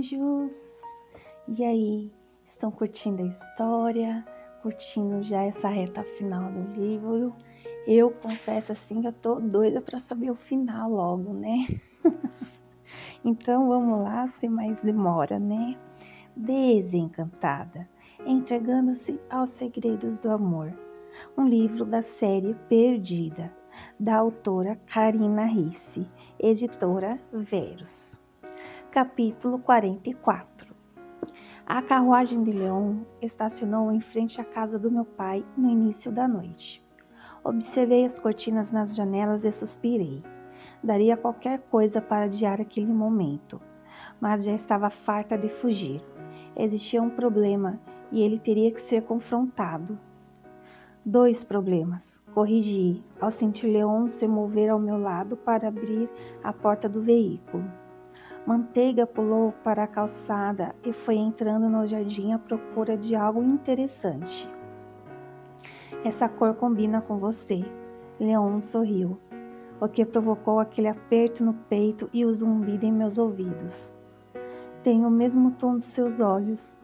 anjos! E aí, estão curtindo a história? Curtindo já essa reta final do livro? Eu confesso assim que eu tô doida para saber o final logo, né? Então vamos lá, sem mais demora, né? Desencantada, entregando-se aos segredos do amor. Um livro da série Perdida, da autora Karina Ricci, editora Verus. Capítulo 44. A carruagem de Leon estacionou em frente à casa do meu pai no início da noite. Observei as cortinas nas janelas e suspirei. Daria qualquer coisa para adiar aquele momento, mas já estava farta de fugir. Existia um problema e ele teria que ser confrontado. 2 problemas, corrigi, ao sentir Leon se mover ao meu lado para abrir a porta do veículo. Manteiga pulou para a calçada e foi entrando no jardim à procura de algo interessante. Essa cor combina com você, Leon sorriu, o que provocou aquele aperto no peito e o zumbido em meus ouvidos. Tem o mesmo tom dos seus olhos.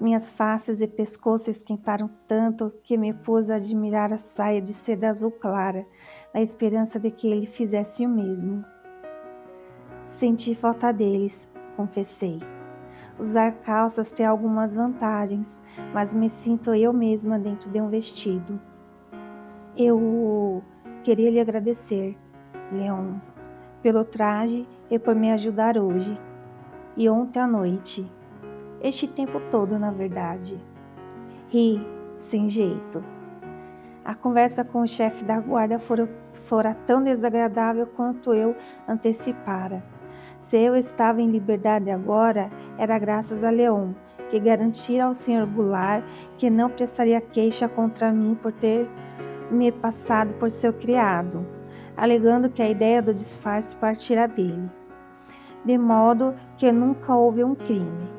Minhas faces e pescoço esquentaram tanto que me pus a admirar a saia de seda azul clara, na esperança de que ele fizesse o mesmo. Senti falta deles, confessei. Usar calças tem algumas vantagens, mas me sinto eu mesma dentro de um vestido. Eu queria lhe agradecer, Leon, pelo traje e por me ajudar hoje. E ontem à noite. Este tempo todo, na verdade. Ri, sem jeito. A conversa com o chefe da guarda fora tão desagradável quanto eu antecipara. Se eu estava em liberdade agora, era graças a Leon, que garantira ao Sr. Goulart que não prestaria queixa contra mim por ter me passado por seu criado, alegando que a ideia do disfarce partira dele. De modo que nunca houve um crime.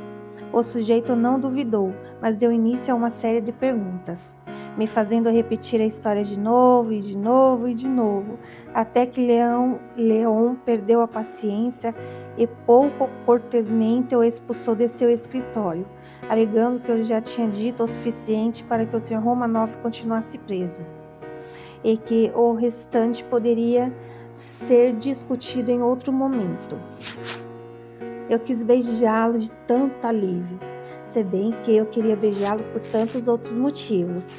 O sujeito não duvidou, mas deu início a uma série de perguntas, me fazendo repetir a história de novo e de novo e de novo, até que Leon perdeu a paciência e pouco cortesmente o expulsou de seu escritório, alegando que eu já tinha dito o suficiente para que o Sr. Romanov continuasse preso, e que o restante poderia ser discutido em outro momento. Eu quis beijá-lo de tanto alívio, se bem que eu queria beijá-lo por tantos outros motivos.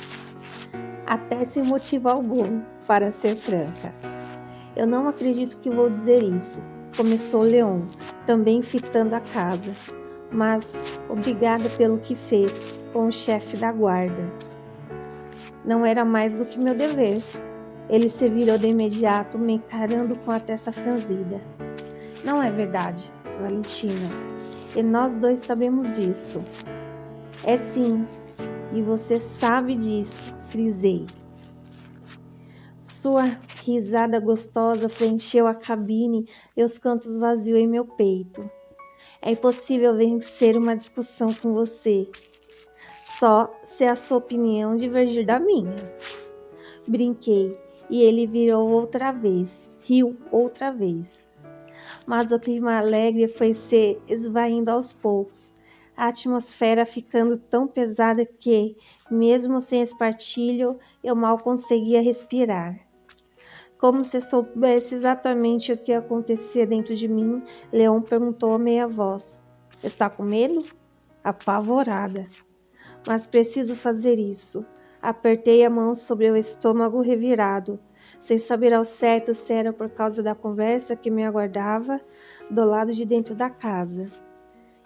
Até sem motivo algum, para ser franca. Eu não acredito que vou dizer isso, começou Leon, também fitando a casa, mas obrigada pelo que fez com o chefe da guarda. Não era mais do que meu dever. Ele se virou de imediato, me encarando com a testa franzida. Não é verdade, Valentina, e nós dois sabemos disso. É sim, e você sabe disso, frisei. Sua risada gostosa preencheu a cabine e os cantos vazios em meu peito. É impossível vencer uma discussão com você, só se a sua opinião divergir da minha. Brinquei, e ele virou outra vez, riu outra vez. Mas o clima alegre foi se esvaindo aos poucos, a atmosfera ficando tão pesada que, mesmo sem espartilho, eu mal conseguia respirar. Como se soubesse exatamente o que acontecia dentro de mim, Leon perguntou a meia voz. Está com medo? Apavorada. Mas preciso fazer isso. Apertei a mão sobre o estômago revirado, sem saber ao certo se era por causa da conversa que me aguardava do lado de dentro da casa.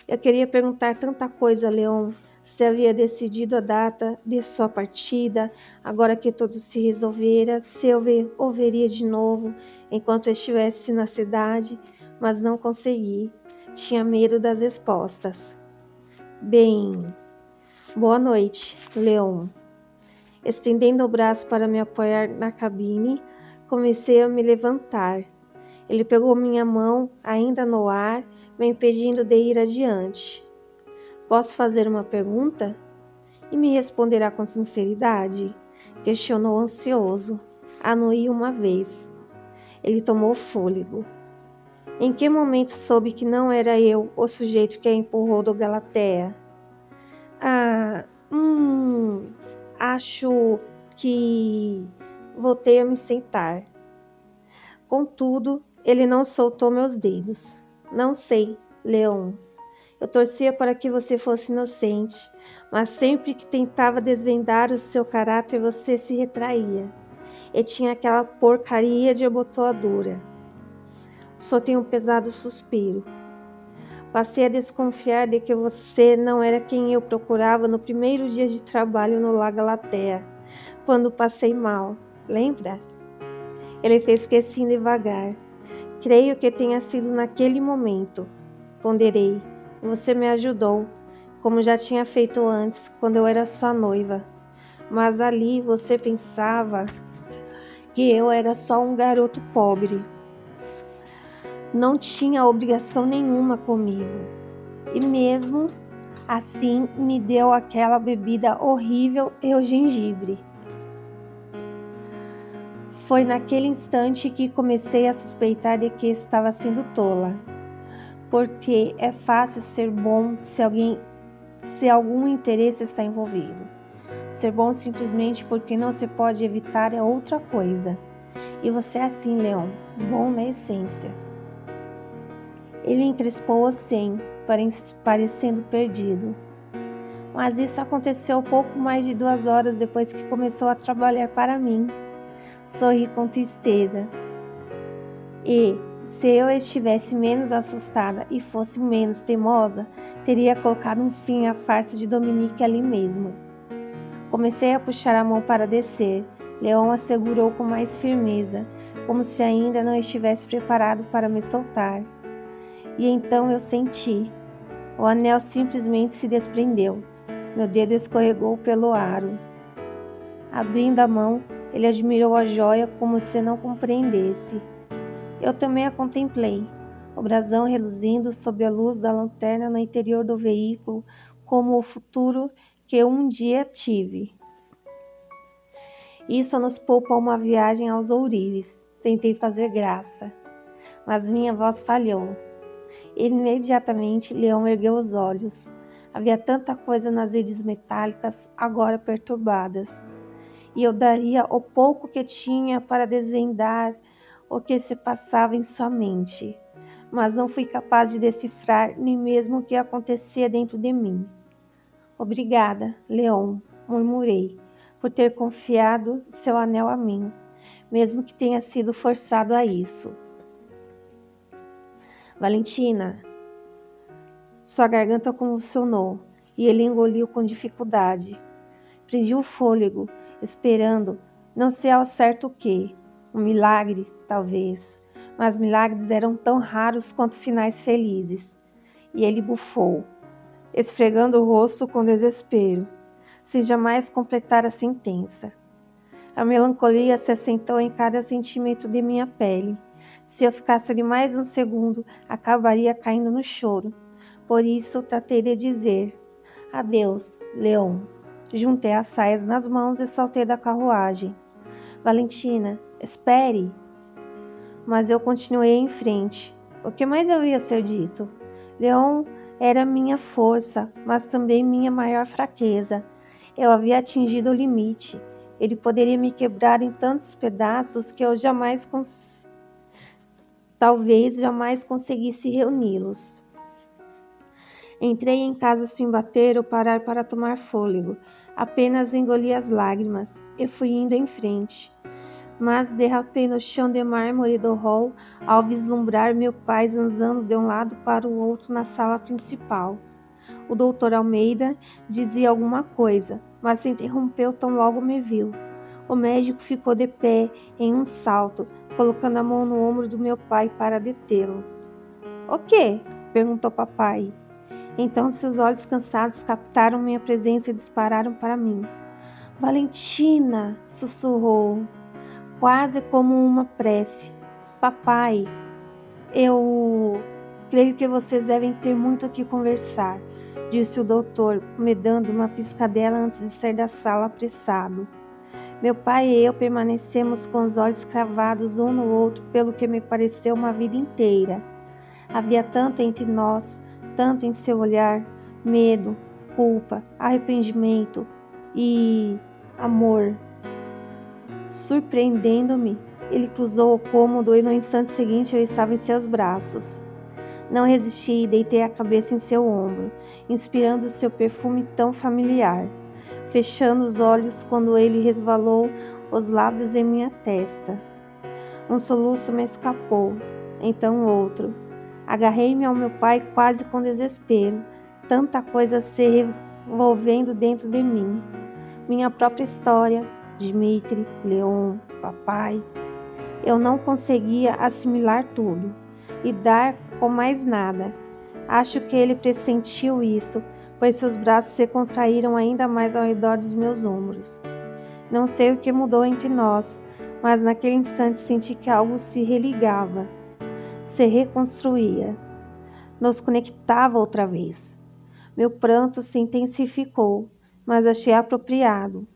Eu queria perguntar tanta coisa a Leon, se havia decidido a data de sua partida, agora que tudo se resolvera, se eu o veria de novo enquanto estivesse na cidade, mas não consegui. Tinha medo das respostas. Bem, boa noite, Leon. Estendendo o braço para me apoiar na cabine, comecei a me levantar. Ele pegou minha mão, ainda no ar, me impedindo de ir adiante. Posso fazer uma pergunta? E me responderá com sinceridade? Questionou ansioso. Anuí uma vez. Ele tomou fôlego. Em que momento soube que não era eu o sujeito que a empurrou do Galatea? Ah, acho que voltei a me sentar. Contudo, ele não soltou meus dedos. Não sei, Leon. Eu torcia para que você fosse inocente, mas sempre que tentava desvendar o seu caráter, você se retraía. E tinha aquela porcaria de abotoadura. Soltei um pesado suspiro. Passei a desconfiar de que você não era quem eu procurava no primeiro dia de trabalho no La Galatea, quando passei mal. Lembra? Ele fez que sim devagar. Creio que tenha sido naquele momento. Ponderei. Você me ajudou, como já tinha feito antes, quando eu era sua noiva. Mas ali você pensava que eu era só um garoto pobre. Não tinha obrigação nenhuma comigo. E mesmo assim me deu aquela bebida horrível e o gengibre. Foi naquele instante que comecei a suspeitar de que estava sendo tola. Porque é fácil ser bom se algum interesse está envolvido. Ser bom simplesmente porque não se pode evitar é outra coisa. E você é assim, Leon, bom na essência. Ele encrespou o sem, parecendo perdido. Mas isso aconteceu pouco mais de 2 horas depois que começou a trabalhar para mim. Sorri com tristeza. E, se eu estivesse menos assustada e fosse menos teimosa, teria colocado um fim à farsa de Dominique ali mesmo. Comecei a puxar a mão para descer. Leon a segurou com mais firmeza, como se ainda não estivesse preparado para me soltar. E então eu senti. O anel simplesmente se desprendeu. Meu dedo escorregou pelo aro. Abrindo a mão, ele admirou a joia como se não compreendesse. Eu também a contemplei, o brasão reluzindo sob a luz da lanterna no interior do veículo, como o futuro que um dia tive. Isso nos poupa uma viagem aos ourives. Tentei fazer graça, mas minha voz falhou. Imediatamente, Leão ergueu os olhos. Havia tanta coisa nas íris metálicas, agora perturbadas. E eu daria o pouco que tinha para desvendar o que se passava em sua mente. Mas não fui capaz de decifrar nem mesmo o que acontecia dentro de mim. Obrigada, Leon, murmurei, por ter confiado seu anel a mim, mesmo que tenha sido forçado a isso. Valentina, sua garganta convulsionou e ele engoliu com dificuldade. Prendi o fôlego, esperando, não sei ao certo o que, um milagre, talvez, mas milagres eram tão raros quanto finais felizes. E ele bufou, esfregando o rosto com desespero, sem jamais completar a sentença. A melancolia se assentou em cada sentimento de minha pele. Se eu ficasse ali mais um segundo, acabaria caindo no choro. Por isso, tratei de dizer: adeus, Leon. Juntei as saias nas mãos e saltei da carruagem. Valentina, espere! Mas eu continuei em frente. O que mais havia a ser dito? Leon era minha força, mas também minha maior fraqueza. Eu havia atingido o limite. Ele poderia me quebrar em tantos pedaços que eu talvez jamais conseguisse reuni-los. Entrei em casa sem bater ou parar para tomar fôlego. Apenas engoli as lágrimas e fui indo em frente. Mas derrapei no chão de mármore do hall ao vislumbrar meu pai zanzando de um lado para o outro na sala principal. O doutor Almeida dizia alguma coisa, mas se interrompeu tão logo me viu. O médico ficou de pé em um salto, colocando a mão no ombro do meu pai para detê-lo. "O quê?" perguntou papai. Então seus olhos cansados captaram minha presença e dispararam para mim. "Valentina!" sussurrou, quase como uma prece. "Papai, eu creio que vocês devem ter muito o que conversar", disse o doutor, me dando uma piscadela antes de sair da sala apressado. Meu pai e eu permanecemos com os olhos cravados um no outro pelo que me pareceu uma vida inteira. Havia tanto entre nós, tanto em seu olhar, medo, culpa, arrependimento e amor. Surpreendendo-me, ele cruzou o cômodo e no instante seguinte eu estava em seus braços. Não resisti e deitei a cabeça em seu ombro, inspirando seu perfume tão familiar, fechando os olhos quando ele resvalou os lábios em minha testa. Um soluço me escapou, então outro. Agarrei-me ao meu pai quase com desespero, tanta coisa se revolvendo dentro de mim. Minha própria história, Dmitry, Leon, papai. Eu não conseguia assimilar tudo, lidar com mais nada. Acho que ele pressentiu isso, pois seus braços se contraíram ainda mais ao redor dos meus ombros. Não sei o que mudou entre nós, mas naquele instante senti que algo se religava, se reconstruía, nos conectava outra vez. Meu pranto se intensificou, mas achei apropriado.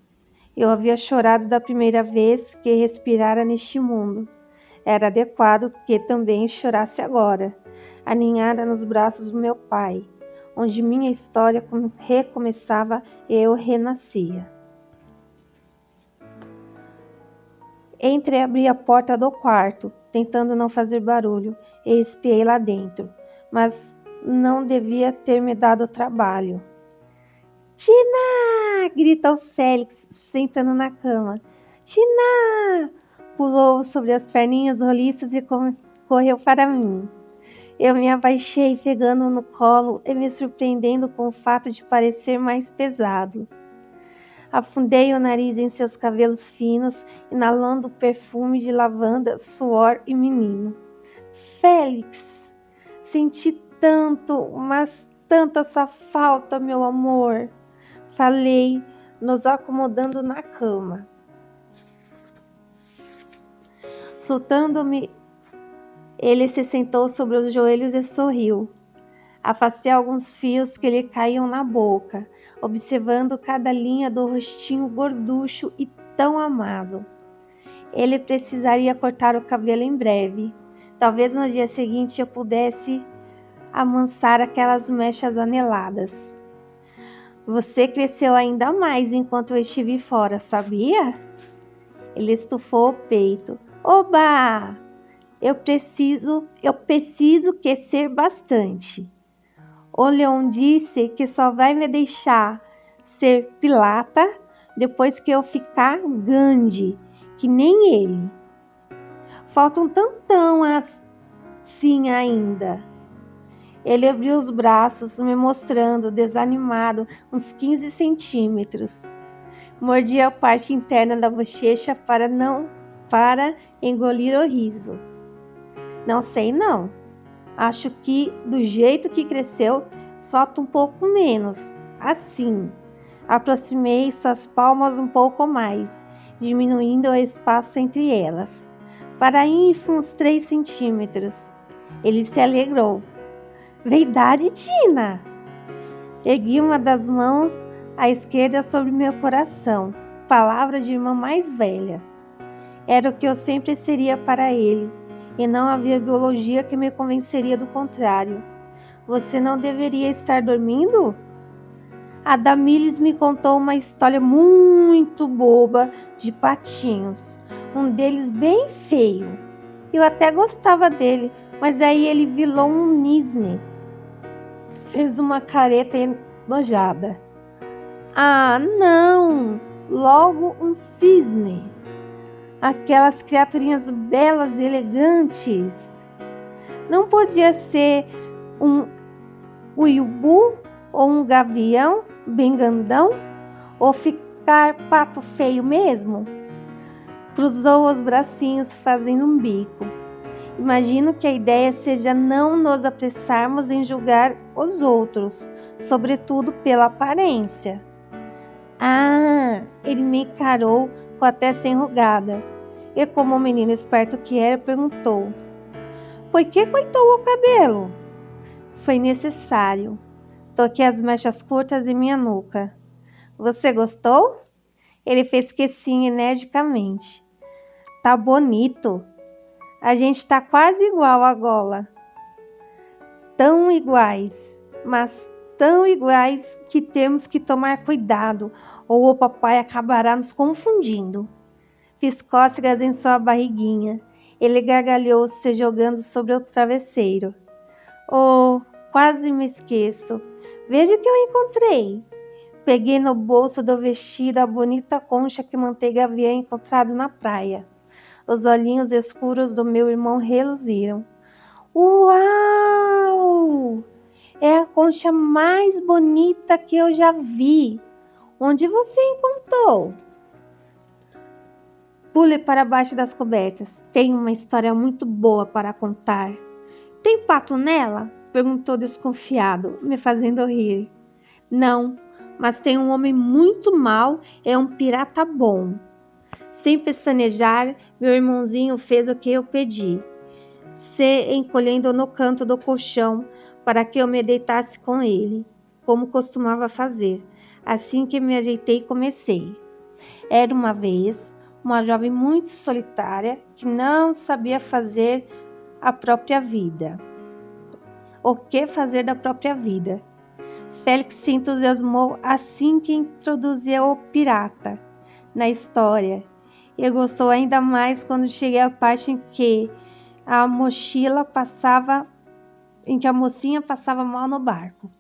Eu havia chorado da primeira vez que respirara neste mundo. Era adequado que também chorasse agora, aninhada nos braços do meu pai, onde minha história recomeçava e eu renascia. Entreabri a porta do quarto, tentando não fazer barulho, e espiei lá dentro, mas não devia ter me dado trabalho. Tina! Gritou Félix, sentando na cama. Tina! Pulou sobre as perninhas roliças e correu para mim. Eu me abaixei, pegando-o no colo e me surpreendendo com o fato de parecer mais pesado. Afundei o nariz em seus cabelos finos, inalando o perfume de lavanda, suor e menino. Félix, senti tanto, mas tanta sua falta, meu amor. Falei, nos acomodando na cama. Soltando-me, ele se sentou sobre os joelhos e sorriu. Afastei alguns fios que lhe caíam na boca, observando cada linha do rostinho gorducho e tão amado. Ele precisaria cortar o cabelo em breve. Talvez no dia seguinte eu pudesse amansar aquelas mechas aneladas. Você cresceu ainda mais enquanto eu estive fora, sabia? Ele estufou o peito. Oba! Eu preciso crescer bastante. O Leon disse que só vai me deixar ser pilata depois que eu ficar grande, que nem ele. Falta um tantão assim ainda. Ele abriu os braços, me mostrando, desanimado, uns 15 centímetros. Mordi a parte interna da bochecha para engolir o riso. Não sei não. Acho que, do jeito que cresceu, falta um pouco menos. Assim. Aproximei suas palmas um pouco mais, diminuindo o espaço entre elas, para uns 3 centímetros. Ele se alegrou. Verdade, Tina! Ergui uma das mãos à esquerda sobre meu coração. Palavra de irmã mais velha. Era o que eu sempre seria para ele, e não havia biologia que me convenceria do contrário. Você não deveria estar dormindo? A Damilis me contou uma história muito boba de patinhos. Um deles bem feio. Eu até gostava dele, mas aí ele virou um cisne. Fez uma careta enojada. Ah, não! Logo um cisne. Aquelas criaturinhas belas e elegantes. Não podia ser um uiubu ou um gavião bem grandão? Ou ficar pato feio mesmo? Cruzou os bracinhos fazendo um bico. Imagino que a ideia seja não nos apressarmos em julgar os outros, sobretudo pela aparência. Ah, ele me encarou com a testa enrugada. E como o menino esperto que era, perguntou: por que cortou o cabelo? Foi necessário. Toquei as mechas curtas em minha nuca. Você gostou? Ele fez que sim energicamente. Tá bonito. A gente tá quase igual agora. tão iguais, mas tão iguais que temos que tomar cuidado, ou o papai acabará nos confundindo. Fiz cócegas em sua barriguinha. Ele gargalhou, se jogando sobre o travesseiro. Oh, quase me esqueço. Veja o que eu encontrei. Peguei no bolso do vestido a bonita concha que Manteiga havia encontrado na praia. Os olhinhos escuros do meu irmão reluziram. Uau! É a concha mais bonita que eu já vi. Onde você encontrou? Pule para baixo das cobertas. Tenho uma história muito boa para contar. Tem pato nela? Perguntou desconfiado, me fazendo rir. Não, mas tem um homem muito mau, é um pirata bom. Sem pestanejar, meu irmãozinho fez o que eu pedi, se encolhendo no canto do colchão para que eu me deitasse com ele, como costumava fazer. Assim que me ajeitei, comecei. Era uma vez uma jovem muito solitária que não sabia fazer a própria vida. O que fazer da própria vida? Félix se entusiasmou assim que introduziu o pirata na história e gostou ainda mais quando cheguei à parte em que a mocinha passava mal no barco.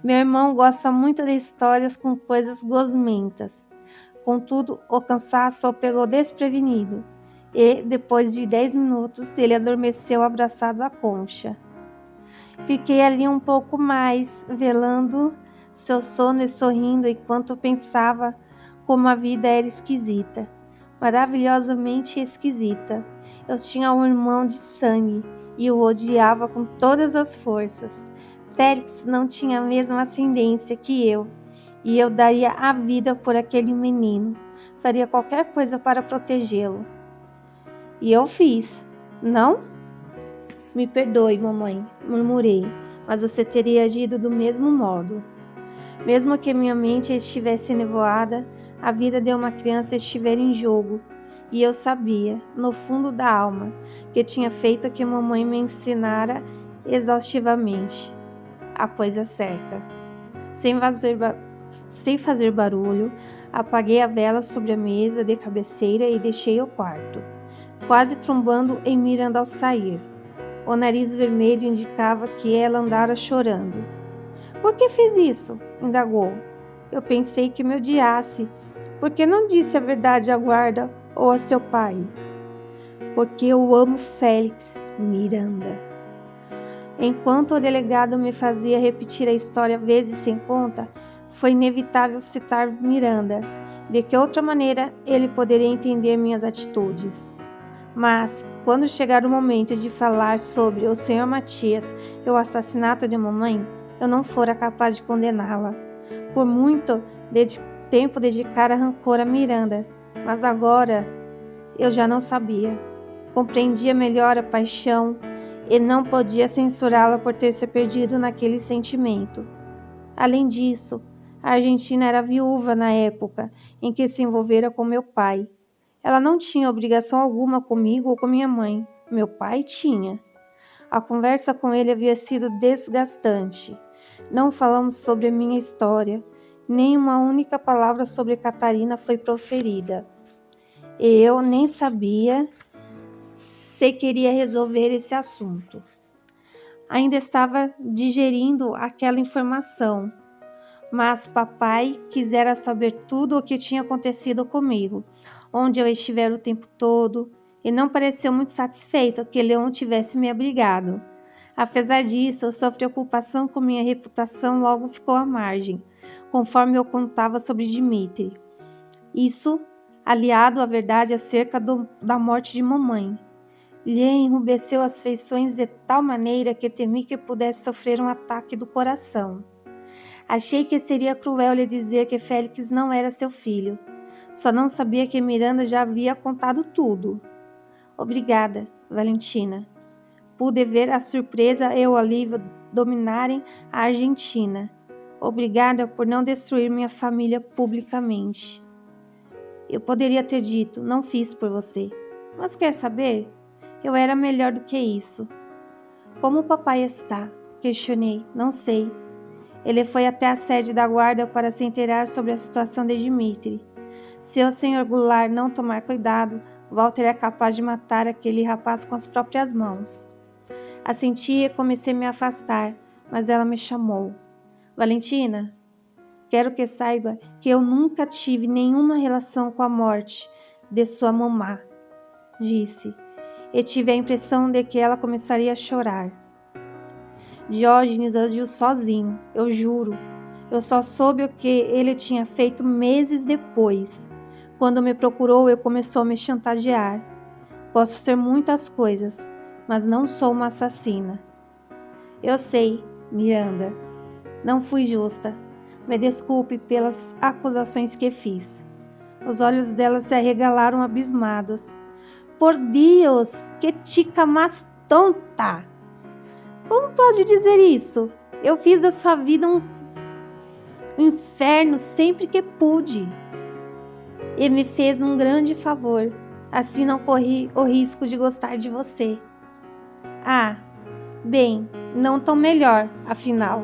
Meu irmão gosta muito de histórias com coisas gosmentas. Contudo, o cansaço o pegou desprevenido e, depois de 10 minutos, ele adormeceu abraçado à concha. Fiquei ali um pouco mais, velando seu sono e sorrindo enquanto pensava como a vida era esquisita, maravilhosamente esquisita. Eu tinha um irmão de sangue e o odiava com todas as forças. Félix não tinha a mesma ascendência que eu, e eu daria a vida por aquele menino. Faria qualquer coisa para protegê-lo. E eu fiz, não? Me perdoe, mamãe, murmurei, mas você teria agido do mesmo modo. Mesmo que minha mente estivesse nevoada, a vida de uma criança estivera em jogo, e eu sabia, no fundo da alma, que tinha feito o que mamãe me ensinara exaustivamente, a coisa certa. Sem fazer barulho, apaguei a vela sobre a mesa de cabeceira e deixei o quarto, quase trombando em Miranda ao sair. O nariz vermelho indicava que ela andara chorando. Por que fez isso? Indagou. Eu pensei que me odiasse. Por que não disse a verdade à guarda ou a seu pai? Porque eu amo Félix, Miranda. Enquanto o delegado me fazia repetir a história vezes sem conta, foi inevitável citar Miranda. De que outra maneira ele poderia entender minhas atitudes? Mas, quando chegar o momento de falar sobre o Sr. Matias e o assassinato de mamãe, eu não fora capaz de condená-la. Por muito tempo dedicara rancor a Miranda, mas agora eu já não sabia. Compreendia melhor a paixão e não podia censurá-la por ter se perdido naquele sentimento. Além disso, a Argentina era viúva na época em que se envolvera com meu pai. Ela não tinha obrigação alguma comigo ou com minha mãe. Meu pai tinha. A conversa com ele havia sido desgastante. Não falamos sobre a minha história. Nem uma única palavra sobre Catarina foi proferida. Eu nem sabia se queria resolver esse assunto. Ainda estava digerindo aquela informação, mas papai quisera saber tudo o que tinha acontecido comigo, onde eu estivera o tempo todo, e não pareceu muito satisfeito que Leon tivesse me abrigado. Apesar disso, sua preocupação com minha reputação logo ficou à margem, conforme eu contava sobre Dmitri. Isso, aliado à verdade acerca da morte de mamãe, lhe enrubesceu as feições de tal maneira que temi que pudesse sofrer um ataque do coração. Achei que seria cruel lhe dizer que Félix não era seu filho. Só não sabia que Miranda já havia contado tudo. Obrigada, Valentina. Pude ver a surpresa e o alívio dominarem a Argentina. Obrigada por não destruir minha família publicamente. Eu poderia ter dito, não fiz por você. Mas quer saber? Eu era melhor do que isso. Como o papai está? Questionei. Não sei. Ele foi até a sede da guarda para se inteirar sobre a situação de Dmitri. Se o Sr. Goulart não tomar cuidado, Walter é capaz de matar aquele rapaz com as próprias mãos. Assenti e comecei a me afastar, mas ela me chamou. Valentina, quero que saiba que eu nunca tive nenhuma relação com a morte de sua mamã, disse, e tive a impressão de que ela começaria a chorar. Diógenes agiu sozinho, eu juro. Eu só soube o que ele tinha feito meses depois. Quando me procurou, ele começou a me chantagear. Posso ser muitas coisas, mas não sou uma assassina. Eu sei, Miranda. Não fui justa. Me desculpe pelas acusações que fiz. Os olhos dela se arregalaram abismados. Por Deus, que tica mais tonta! Como pode dizer isso? Eu fiz da sua vida um inferno sempre que pude. E me fez um grande favor. Assim não corri o risco de gostar de você. Ah, bem, não tão melhor, afinal.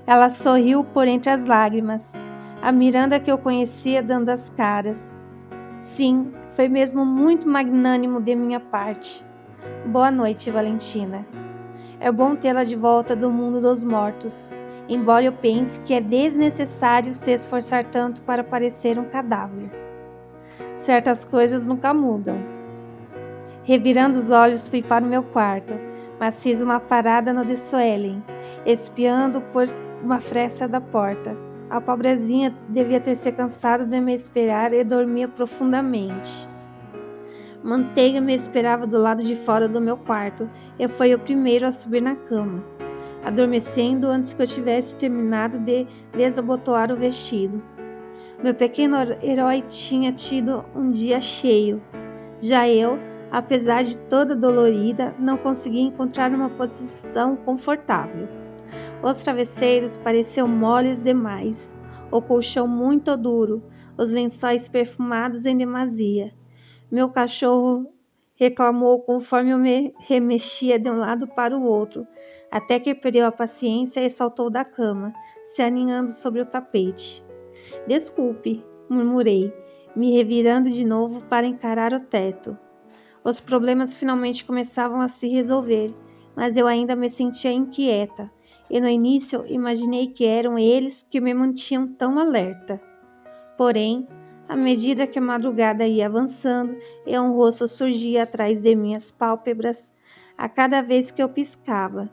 Ela sorriu por entre as lágrimas. A Miranda que eu conhecia dando as caras. Sim, foi mesmo muito magnânimo de minha parte. Boa noite, Valentina. É bom tê-la de volta do mundo dos mortos, embora eu pense que é desnecessário se esforçar tanto para parecer um cadáver. Certas coisas nunca mudam. Revirando os olhos, fui para o meu quarto, mas fiz uma parada no de Suelen, espiando por uma fresta da porta. A pobrezinha devia ter se cansado de me esperar e dormia profundamente. Manteiga me esperava do lado de fora do meu quarto e foi o primeiro a subir na cama, adormecendo antes que eu tivesse terminado de desabotoar o vestido. Meu pequeno herói tinha tido um dia cheio. Já eu, apesar de toda dolorida, não conseguia encontrar uma posição confortável. Os travesseiros pareciam moles demais, o colchão muito duro, os lençóis perfumados em demasia. Meu cachorro reclamou conforme eu me remexia de um lado para o outro, até que perdeu a paciência e saltou da cama, se aninhando sobre o tapete. Desculpe, murmurei, me revirando de novo para encarar o teto. Os problemas finalmente começavam a se resolver, mas eu ainda me sentia inquieta, e no início imaginei que eram eles que me mantinham tão alerta. Porém, à medida que a madrugada ia avançando e um rosto surgia atrás de minhas pálpebras, a cada vez que eu piscava,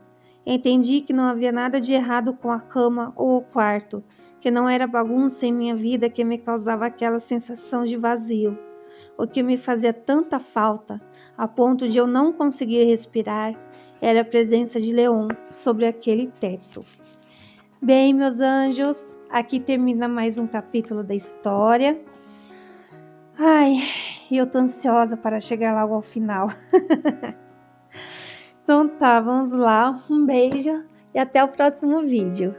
entendi que não havia nada de errado com a cama ou o quarto, que não era bagunça em minha vida que me causava aquela sensação de vazio. O que me fazia tanta falta, a ponto de eu não conseguir respirar, era a presença de Leon sobre aquele teto. Bem, meus anjos, aqui termina mais um capítulo da história. Ai, eu tô ansiosa para chegar logo ao final. Então tá, vamos lá. Um beijo e até o próximo vídeo.